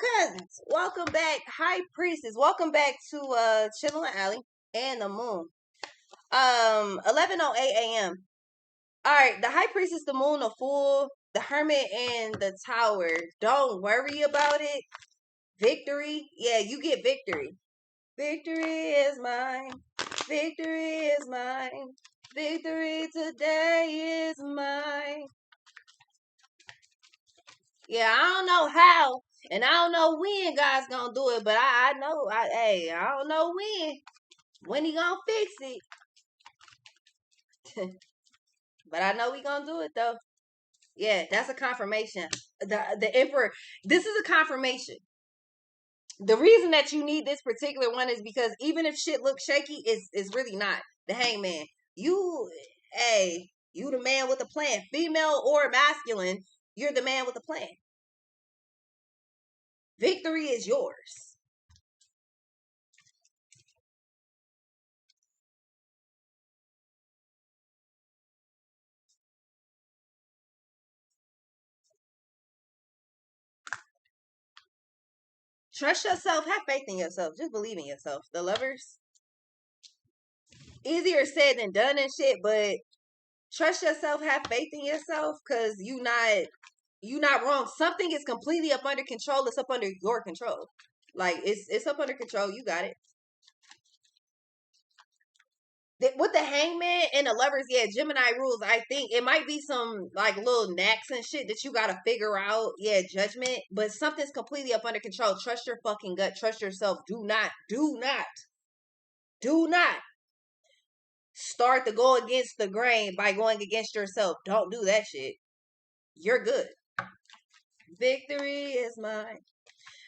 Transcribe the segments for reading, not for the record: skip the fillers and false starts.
cousins, welcome back. High priestess, welcome back to Chillin' Alley and the moon. 11:08 a.m. All right, the high priestess, the moon, the fool, the hermit, and the tower. Don't worry about it. Victory, yeah, you get victory. Victory is mine. Victory is mine. Victory today is mine. Yeah, I don't know how, and I don't know when God's gonna do it, but I know, I don't know when he gonna fix it, but I know he gonna do it though. Yeah, that's a confirmation. The emperor. This is a confirmation. The reason that you need this particular one is because even if shit looks shaky, it's really not. The hangman. You, hey, you the man with a plan, female or masculine. You're the man with a plan. Victory is yours. Trust yourself. Have faith in yourself. Just believe in yourself. The lovers. Easier said than done and shit, but trust yourself. Have faith in yourself, cause you not wrong. Something is completely up under control. It's up under your control. Like it's up under control. You got it. With the hangman and the lovers, yeah, Gemini rules. I think it might be some like little knacks and shit that you gotta figure out. Yeah, judgment, but something's completely up under control. Trust your fucking gut. Trust yourself. Do not start to go against the grain by going against yourself. Don't do that shit. You're good. Victory is mine.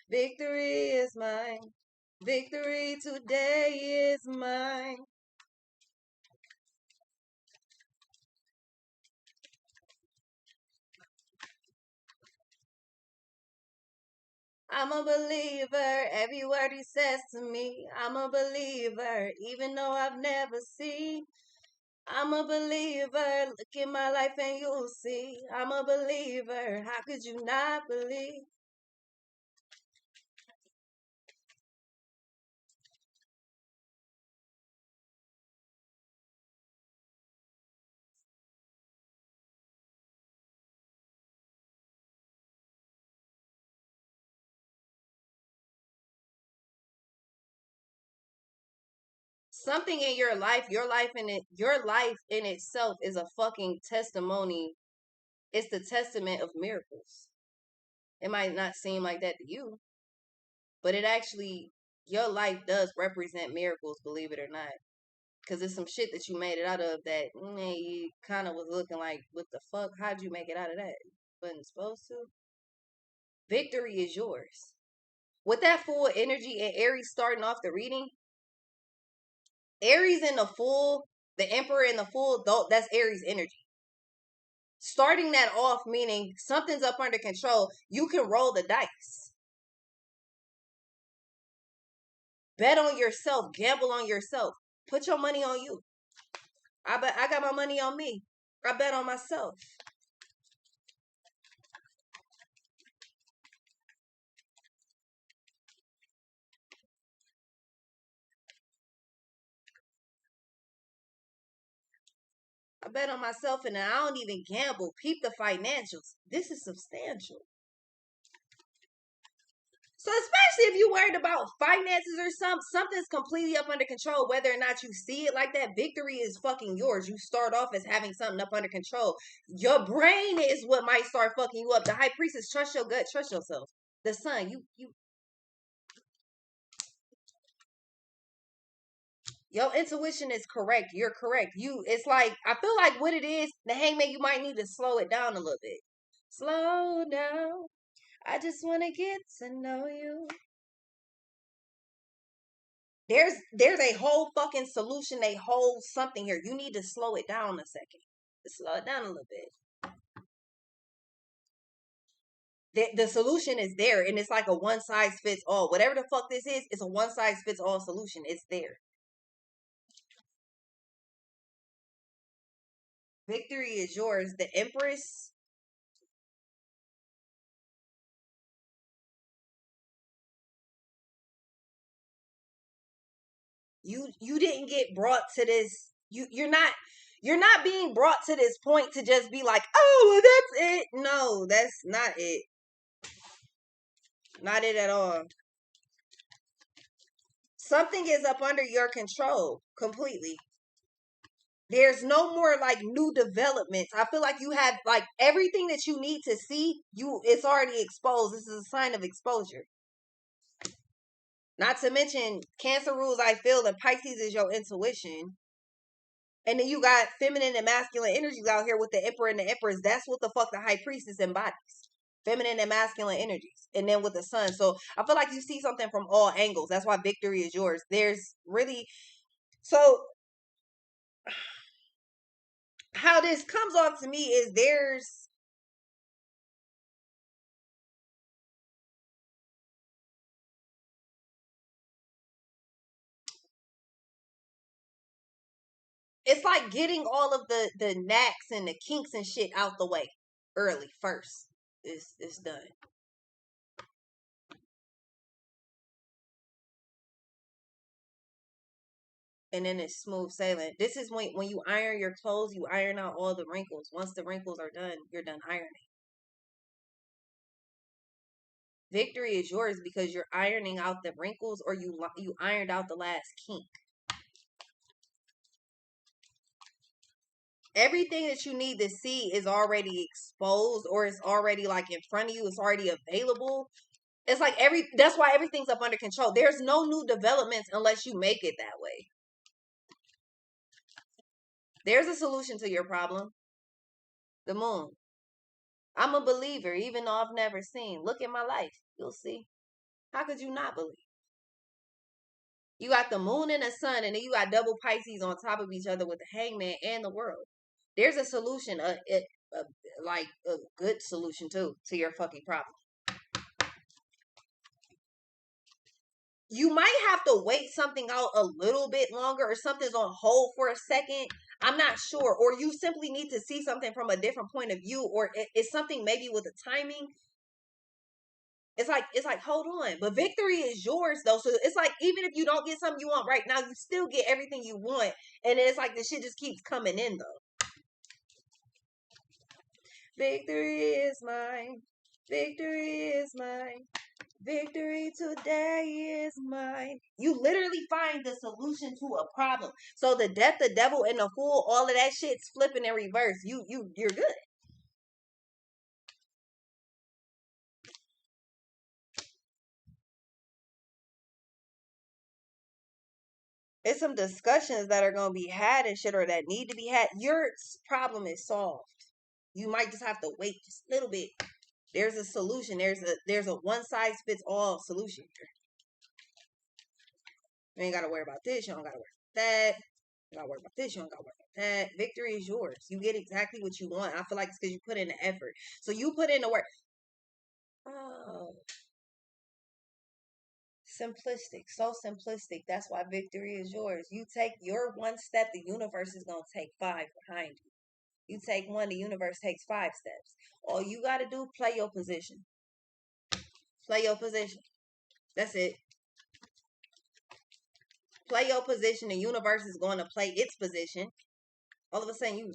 Victory is mine. Victory today is mine. I'm a believer, every word he says to me. I'm a believer, even though I've never seen. I'm a believer, look in my life and you'll see. I'm a believer, how could you not believe? Something in your life in itself is a fucking testimony. It's the testament of miracles. It might not seem like that to you, but it actually, your life does represent miracles, believe it or not. Because it's some shit that you made it out of that you kind of was looking like, what the fuck? How'd you make it out of that? Wasn't supposed to. Victory is yours. With that full energy and Aries starting off the reading, Aries in the full, the Emperor in the full, that's Aries energy. Starting that off meaning something's up under control. You can roll the dice. Bet on yourself. Gamble on yourself. Put your money on you. I got my money on me. I bet on myself. I bet on myself and I don't even gamble. Peep the financials. This is substantial. So especially if you're worried about finances or something's completely up under control, whether or not you see it like that, victory is fucking yours. You start off as having something up under control. Your brain is what might start fucking you up. The high priestess, trust your gut, trust yourself. The sun, you your intuition is correct. You're correct. It's like, I feel like what it is, the hangman, you might need to slow it down a little bit. Slow down. I just want to get to know you. There's a whole fucking solution, a whole something here. You need to slow it down a second. Slow it down a little bit. The solution is there, and it's like a one size fits all. Whatever the fuck this is, it's a one size fits all solution. It's there. Victory is yours. The Empress. You didn't get brought to this. You're not being brought to this point to just be like, oh, well, that's it. No, that's not it. Not it at all. Something is up under your control completely. There's no more like new developments. I feel like you have like everything that you need to see, it's already exposed. This is a sign of exposure. Not to mention Cancer rules, I feel that Pisces is your intuition. And then you got feminine and masculine energies out here with the Emperor and the Empress. That's what the fuck the High Priestess embodies. Feminine and masculine energies. And then with the Sun. So I feel like you see something from all angles. That's why victory is yours. There's really... So how this comes off to me is it's like getting all of the knacks and the kinks and shit out the way early first. It's done. And then it's smooth sailing. This is when you iron your clothes, you iron out all the wrinkles. Once the wrinkles are done, you're done ironing. Victory is yours because you're ironing out the wrinkles, or you ironed out the last kink. Everything that you need to see is already exposed, or it's already like in front of you. It's already available. It's like that's why everything's up under control. There's no new developments unless you make it that way. There's a solution to your problem. The moon. I'm a believer, even though I've never seen. Look at my life. You'll see. How could you not believe? You got the moon and the sun, and then you got double Pisces on top of each other with the hangman and the world. There's a solution, like a good solution too, to your fucking problem. You might have to wait something out a little bit longer, or something's on hold for a second. I'm not sure. Or you simply need to see something from a different point of view, or it's something maybe with the timing. It's like, hold on. But victory is yours though. So it's like, even if you don't get something you want right now, you still get everything you want. And it's like the shit just keeps coming in though. Victory is mine. Victory is mine. Victory today is mine. You literally find the solution to a problem. So the death, the devil, and the fool, all of that shit's flipping in reverse. You're good. It's some discussions that are gonna be had and shit, or that need to be had. Your problem is solved. You might just have to wait just a little bit. There's a solution. There's a one size fits all solution here. You ain't gotta worry about this. You don't gotta worry about that. You gotta worry about this. You don't gotta worry about that. Victory is yours. You get exactly what you want. I feel like it's because you put in the effort. So you put in the work. Oh, simplistic. So simplistic. That's why victory is yours. You take your one step, the universe is gonna take 5 behind you. You take one, the universe takes 5 steps. All you gotta do, play your position. Play your position. That's it. Play your position. The universe is going to play its position. All of a sudden,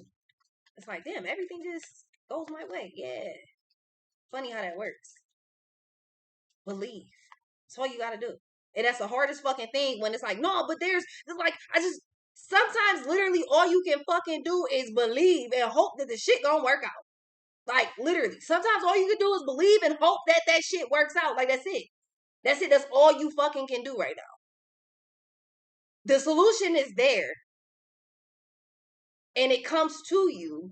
it's like, damn, everything just goes my way. Yeah. Funny how that works. Believe. That's all you got to do. And that's the hardest fucking thing when it's like, no, but it's like, sometimes literally all you can fucking do is believe and hope that the shit gonna work out. Like, literally. Sometimes all you can do is believe and hope that that shit works out. Like, that's it. That's it. That's all you fucking can do right now. The solution is there. And it comes to you.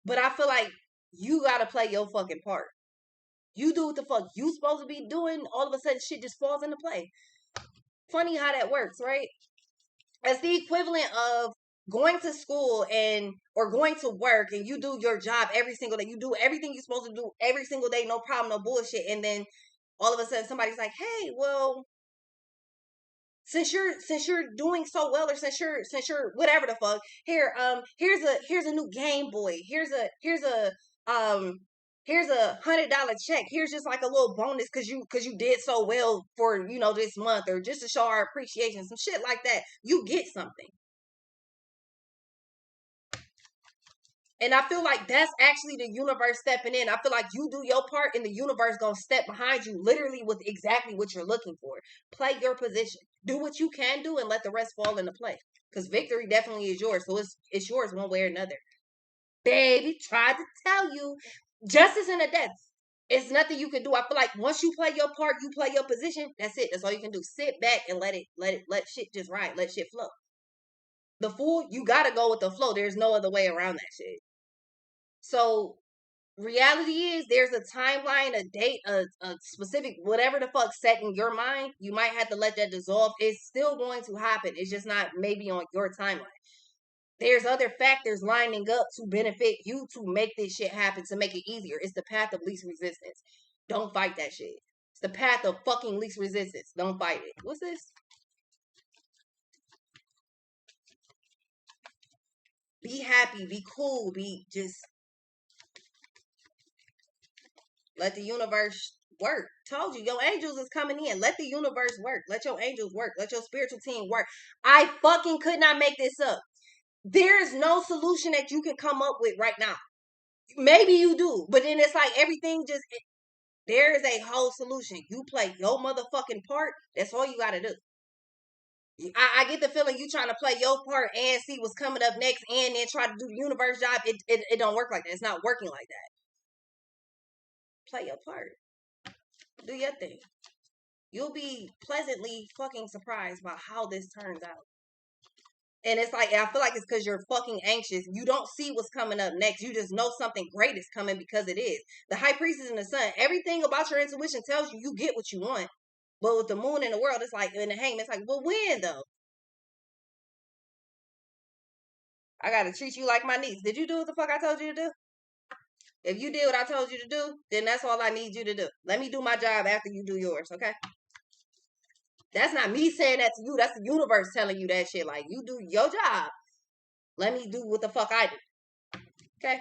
But I feel like you gotta play your fucking part. You do what the fuck you supposed to be doing. All of a sudden, shit just falls into play. Funny how that works, right? It's the equivalent of going to school or going to work, and you do your job every single day. You do everything you're supposed to do every single day, no problem, no bullshit. And then all of a sudden, somebody's like, "Hey, well, since you're doing so well, or since you're whatever the fuck, here's a new Game Boy. Here's a Here's $100 check. Here's just like a little bonus because you did so well for this month, or just to show our appreciation, some shit like that. You get something. And I feel like that's actually the universe stepping in. I feel like you do your part and the universe gonna step behind you literally with exactly what you're looking for. Play your position. Do what you can do and let the rest fall into play. Because victory definitely is yours. So it's yours one way or another. Baby, tried to tell you. Justice in a death. It's nothing you can do. I feel like once you play your part, you play your position. That's it. That's all you can do. Sit back and let shit just ride. Let shit flow. The fool, you gotta go with the flow. There's no other way around that shit. So reality is there's a timeline, a date, a specific whatever the fuck set in your mind. You might have to let that dissolve. It's still going to happen. It's just not maybe on your timeline. There's other factors lining up to benefit you to make this shit happen, to make it easier. It's the path of least resistance. Don't fight that shit. It's the path of fucking least resistance. Don't fight it. What's this? Be happy, be cool, be just let the universe work. Told you, your angels is coming in. Let the universe work. Let your angels work. Let your spiritual team work. I fucking could not make this up. There's no solution that you can come up with right now. Maybe you do, but then it's like everything just there is a whole solution. You play your motherfucking part. That's all you gotta do. I get the feeling you trying to play your part and see what's coming up next, and then try to do the universe job. It don't work like that. It's not working like that. Play your part. Do your thing. You'll be pleasantly fucking surprised by how this turns out. And it's like, I feel like it's because you're fucking anxious. You don't see what's coming up next. You just know something great is coming because it is. The high priestess and the sun, everything about your intuition tells you you get what you want. But with the moon in the world, it's like, in the hangman, it's like, well, when though? I gotta treat you like my niece. Did you do what the fuck I told you to do? If you did what I told you to do, then that's all I need you to do. Let me do my job after you do yours, okay? That's not me saying that to you. That's the universe telling you that shit. Like, you do your job. Let me do what the fuck I do. Okay?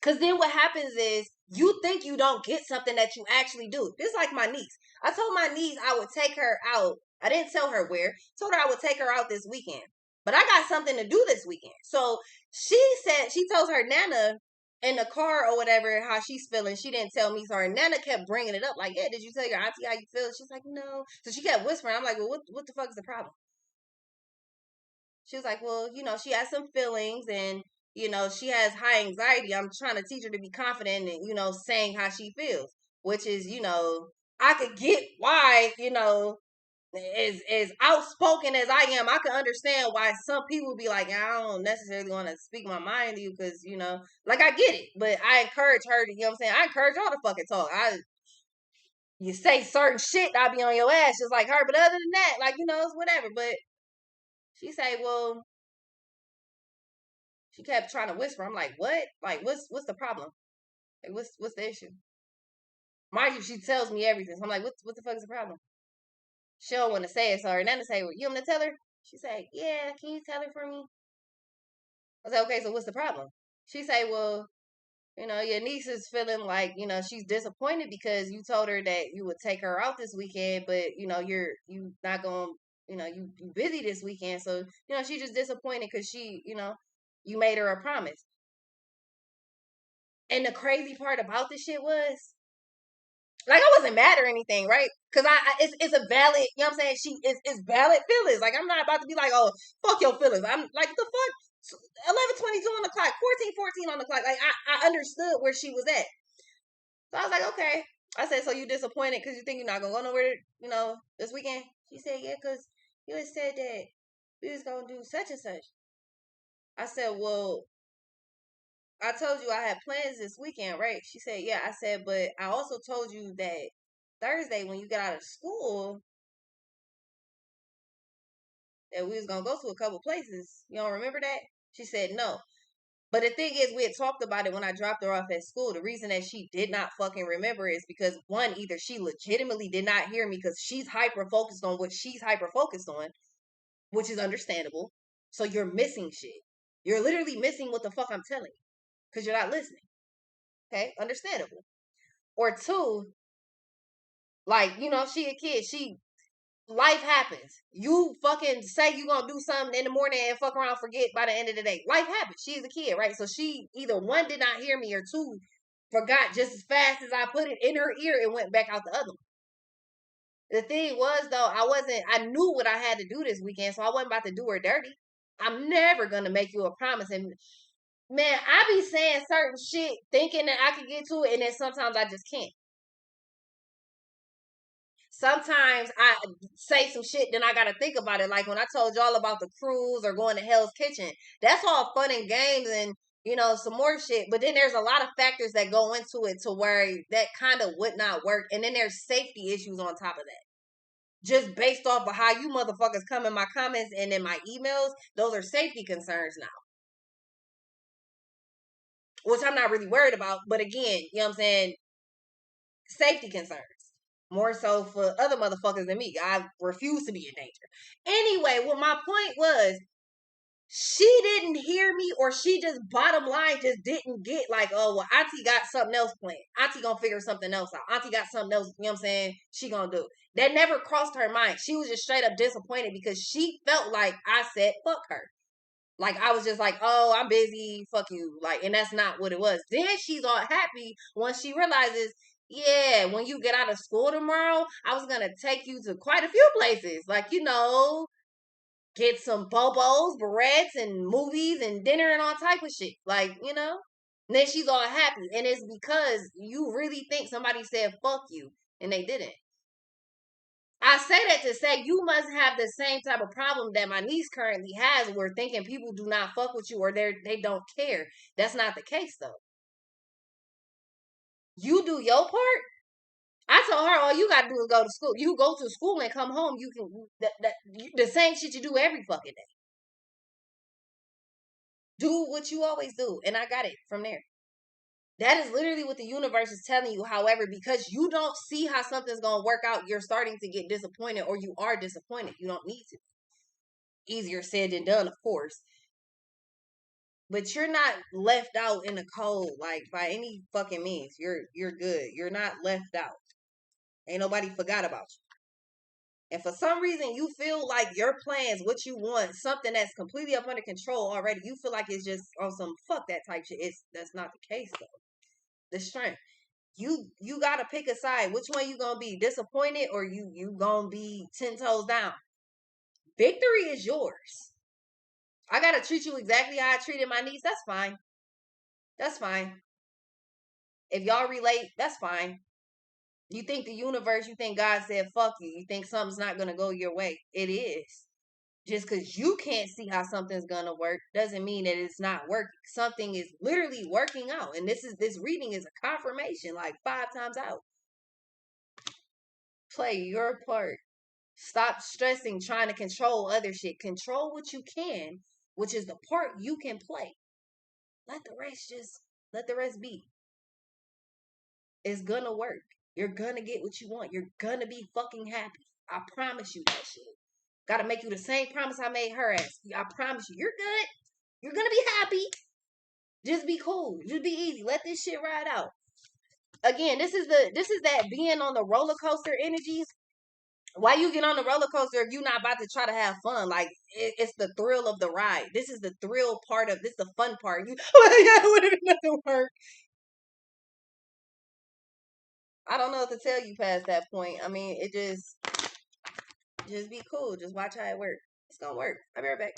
Because then what happens is you think you don't get something that you actually do. This is like my niece. I told my niece I would take her out. I didn't tell her where. Told her I would take her out this weekend. But I got something to do this weekend. So she said, she told her Nana in the car or whatever how she's feeling. She didn't tell me. So her Nana kept bringing it up. Like, yeah, did you tell your auntie how you feel? She's like, no. So she kept whispering. I'm like, well, what the fuck is the problem? She was like, well, she has some feelings and, she has high anxiety. I'm trying to teach her to be confident and, saying how she feels, which is, I could get why, as outspoken as I am, I can understand why some people be like, I don't necessarily want to speak my mind to you because, like I get it, but I encourage her to, I'm saying? I encourage y'all to fucking talk. You say certain shit, I'll be on your ass just like her, but other than that, like, it's whatever. But she say, well, she kept trying to whisper. I'm like, what? Like, what's the problem? Like, what's the issue? Mind you, she tells me everything. So I'm like, what the fuck is the problem? She don't want to say it, so her nana say, well, you want me to tell her? She say, yeah, can you tell her for me? I said, okay, so what's the problem? She say, well, your niece is feeling like, she's disappointed because you told her that you would take her out this weekend, but you not going, you busy this weekend, so she's just disappointed because you made her a promise. And the crazy part about this shit was, like, I wasn't mad or anything, right? Because it's a valid, you know what I'm saying? It's valid feelings. Like, I'm not about to be like, oh, fuck your feelings. I'm like, the fuck? 11:22 on the clock, 14:14 on the clock. Like, I understood where she was at. So I was like, okay. I said, so you disappointed because you think you're not going to go nowhere, this weekend? She said, yeah, because you had said that we was going to do such and such. I said, well, I told you I had plans this weekend, right? She said, yeah. I said, but I also told you that Thursday when you get out of school that we was going to go to a couple places. You don't remember that? She said, no. But the thing is, we had talked about it when I dropped her off at school. The reason that she did not fucking remember is because, one, either she legitimately did not hear me because she's hyper-focused on what she's hyper-focused on, which is understandable. So you're missing shit. You're literally missing what the fuck I'm telling you because you're not listening. Okay, understandable. Or two, like, you know, she a kid. Life happens. You fucking say you gonna do something in the morning and fuck around, forget by the end of the day. Life happens. She's a kid, right? So she either one did not hear me or two forgot just as fast as I put it in her ear and went back out the other one. The thing was though, I knew what I had to do this weekend, so I wasn't about to do her dirty. I'm never gonna make you a promise. And man, I be saying certain shit thinking that I could get to it, and then sometimes I just can't. Sometimes I say some shit, then I gotta think about it. Like when I told y'all about the cruise or going to Hell's Kitchen, that's all fun and games and, you know, some more shit. But then there's a lot of factors that go into it to where that kind of would not work. And then there's safety issues on top of that. Just based off of how you motherfuckers come in my comments and in my emails, those are safety concerns now. Which I'm not really worried about. But again, you know what I'm saying? Safety concerns. More so for other motherfuckers than me. I refuse to be in danger. Anyway, what my point was, she didn't hear me, or she just bottom line just didn't get like, oh well, Auntie got something else planned. Auntie gonna figure something else out. Auntie got something else, you know what I'm saying, she gonna do. That never crossed her mind. She was just straight up disappointed because she felt like I said fuck her. Like I was just like, oh, I'm busy, fuck you. Like, and that's not what it was. Then she's all happy once she realizes, yeah, when you get out of school tomorrow, I was gonna take you to quite a few places. Like, you know, get some bobos, barrettes, and movies and dinner and all type of shit. Like, you know? And then she's all happy. And it's because you really think somebody said fuck you and they didn't. I say that to say you must have the same type of problem that my niece currently has, where thinking people do not fuck with you or they don't care. That's not the case though. You do your part. I told her all you gotta do is go to school. You go to school and come home. You can the same shit you do every fucking day. Do what you always do, and I got it from there. That is literally what the universe is telling you. However, because you don't see how something's gonna work out, you're starting to get disappointed, or you are disappointed. You don't need to. Easier said than done, of course. But you're not left out in the cold, like by any fucking means. You're good. You're not left out. Ain't nobody forgot about you. And for some reason you feel like your plans, what you want, something that's completely up under control already, you feel like it's just on some fuck that type shit. That's not the case though. The strength. You gotta pick a side. Which one you gonna be? Disappointed or you gonna be 10 toes down? Victory is yours. I gotta treat you exactly how I treated my niece. That's fine. That's fine. If y'all relate, that's fine. You think the universe, you think God said fuck you. You think something's not gonna go your way. It is. Just because you can't see how something's gonna work doesn't mean that it's not working. Something is literally working out. And this reading is a confirmation, like 5 times out. Play your part. Stop stressing trying to control other shit. Control what you can, which is the part you can play. Let the rest be. It's gonna work. You're gonna get what you want. You're gonna be fucking happy. I promise you that shit. Gotta make you the same promise I made her ask. I promise you, you're good. You're gonna be happy. Just be cool. Just be easy. Let this shit ride out. Again, this is that being on the roller coaster energies. Why you get on the roller coaster if you're not about to try to have fun? Like it's the thrill of the ride. This is the thrill part of this. The fun part. You, yeah, what if it doesn't work? I don't know what to tell you past that point. I mean, it just be cool. Just watch how it works. It's gonna work. I'll be right back.